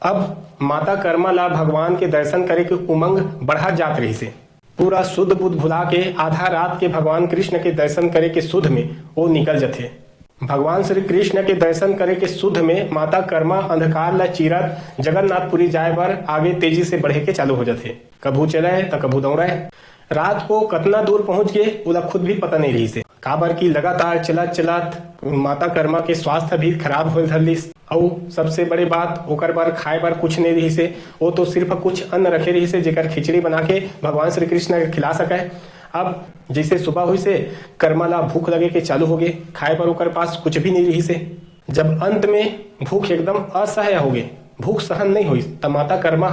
अब माता कर्मा ला भगवान के दर्शन करे के उमंग बढ़ा जात रही से। पूरा शुद्ध बुद्ध भुला के आधा रात के भगवान कृष्ण के दर्शन करे के शुद्ध में वो निकल जाते। भगवान श्री कृष्ण के दर्शन करे के शुद्ध में माता कर्मा अंधकार ला चीरत जगन्नाथपुरी जाए बर आगे तेजी से बढ़े के चालू हो जाते। कभू चले तो कभू दौड़े। रात को कतना दूर पहुंच गए उला खुद भी पता नहीं रही से। काबर की लगातार चलत चलत माता कर्मा के स्वास्थ्य भी खराब हो धरलिस। और सबसे बड़ी बात ओकर बार खाए बार कुछ नहीं रही से। वो तो सिर्फ कुछ अन्न रखे रही से जेकर खिचड़ी बना के भगवान श्री कृष्ण के खिला सके। अब जैसे सुबह हुई से कर्मा ला भूख लगे के चालू हो गए। खाए पर ओकर पास कुछ भी नहीं रही से। जब अंत में भूख एकदम असह्य हो गई, भूख सहन नहीं हुई, तब माता कर्मा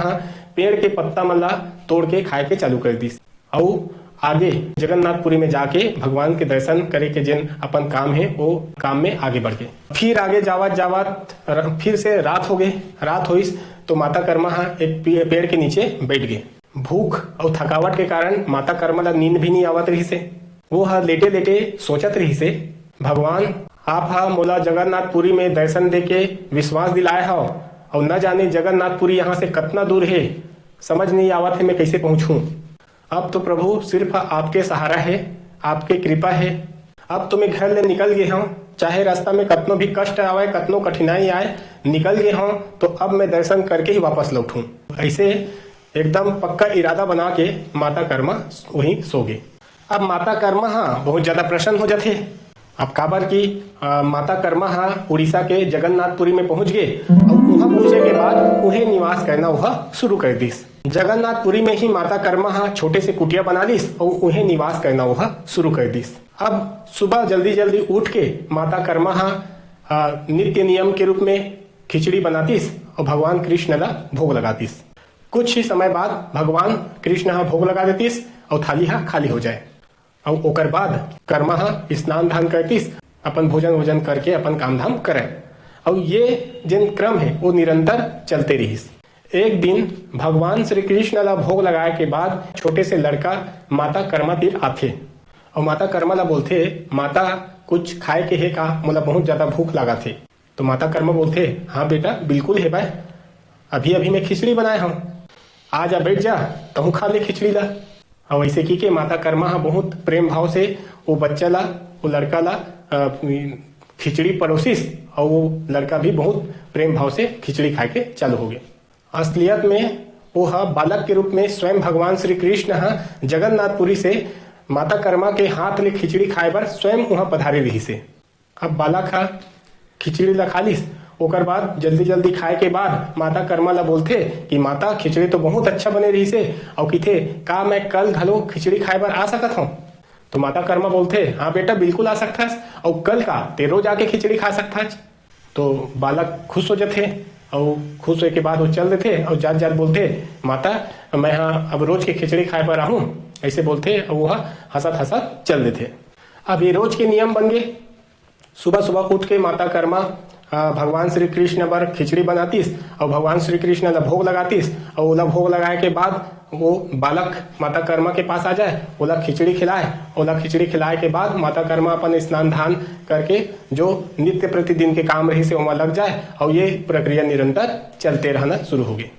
पेड़ के पत्ता मन ला तोड़ के खाए के चालू कर दी। और आगे जगन्नाथपुरी में जाके भगवान के दर्शन करे के जिन अपन काम है वो काम में आगे बढ़ गए। फिर आगे जावत जावत फिर से रात हो गई। रात हुई तो माता कर्मा एक पेड़ के नीचे बैठ गए। भूख और थकावट के कारण माता कर्मा ला नींद भी नहीं आवत रही से। वो लेटे लेटे सोचत रही से, भगवान आप मोला जगन्नाथपुरी में दर्शन दे के विश्वास दिलाए हो और न जाने जगन्नाथपुरी यहाँ से कितना दूर है, समझ नहीं आवत है मैं कैसे पहुंचूं। अब तो प्रभु सिर्फ आपके सहारा है, आपके कृपा है। अब तो मैं घर ले निकल गए हूँ, चाहे रास्ता में कतनो भी कष्ट आवे, कतनो कठिनाई आए, निकल गए हूँ तो अब मैं दर्शन करके ही वापस लौटूं। ऐसे एकदम पक्का इरादा बना के माता कर्मा वहीं सो गए। अब माता कर्मा बहुत ज्यादा प्रसन्न हो जाते। अब काबर की माता कर्मा उड़ीसा के जगन्नाथपुरी में पहुंच गए और वहां पहुंचे के बाद उन्हें निवास करना वह शुरू कर दी। जगन्नाथपुरी में ही माता कर्मा छोटे से कुटिया बना ली और उन्हें निवास करना वह शुरू कर दी। अब सुबह जल्दी जल्दी उठ के माता कर्मा नित्य नियम के रूप में खिचड़ी बनाती और भगवान कृष्ण ला भोग लगाती। कुछ ही समय बाद भगवान कृष्ण भोग लगा देती और थाली खाली हो जाए। और ओकर बाद कर्मा स्नान धान करती, अपन भोजन वोजन करके अपन काम धाम करे। और ये जिन क्रम है वो निरंतर चलते रही। एक दिन भगवान श्री कृष्ण ला भोग लगाए के बाद छोटे से लड़का माता कर्मा तीर आते और माता कर्मा ला बोलते, माता कुछ खाए के है का, मोला बहुत ज्यादा भूख लगा थे। तो माता कर्मा बोलते, हाँ बेटा बिल्कुल है भाई, अभी अभी मैं खिचड़ी बनाए हूँ, आ जा बैठ जा कहूँ खा ले खिचड़ी ला। और ऐसे की के माता कर्मा बहुत प्रेम भाव से वो बच्चा ला, वो लड़का ला खिचड़ी परोसिस और वो लड़का भी बहुत प्रेम भाव से खिचड़ी खाए के चालू हो गए। असलियत में वो बालक के रूप में स्वयं भगवान श्री कृष्ण जगन्नाथपुरी से माता कर्मा के हाथ ले खिचड़ी खाए बर स्वयं वहां पधारे रही से। अब बालक खिचड़ी ला खा लिस, ओकर बाद जल्दी जल्दी खाए के बाद माता कर्मा ला बोलते कि माता खिचड़ी तो बहुत अच्छा बने रही से और किथे का मैं कल घलो खिचड़ी खाए बर आ सकत हूँ। तो माता कर्मा बोलते, हाँ बेटा बिल्कुल आ सकता और कल का तेरो जाके खिचड़ी खा सकता। तो बालक खुश हो जाते और खुश होने के बाद वो चल देते और जात जात बोलते, माता मैं अब रोज के खिचड़ी खाए पर आहूँ, ऐसे बोलते और वह हंसत हंसत चल देते। अब ये रोज के नियम बन गए। सुबह सुबह उठ के माता कर्मा भगवान श्री कृष्ण पर खिचड़ी बनातीस और भगवान श्री कृष्ण ला भोग लगातीस और ओला भोग लगाए के बाद वो बालक माता कर्मा के पास आ जाए, ओला खिचड़ी खिलाए। ओला खिचड़ी खिलाए के बाद माता कर्मा अपन स्नान धान करके जो नित्य प्रतिदिन के काम रही से वहाँ लग जाए और ये प्रक्रिया निरंतर चलते रहना शुरू हो गई।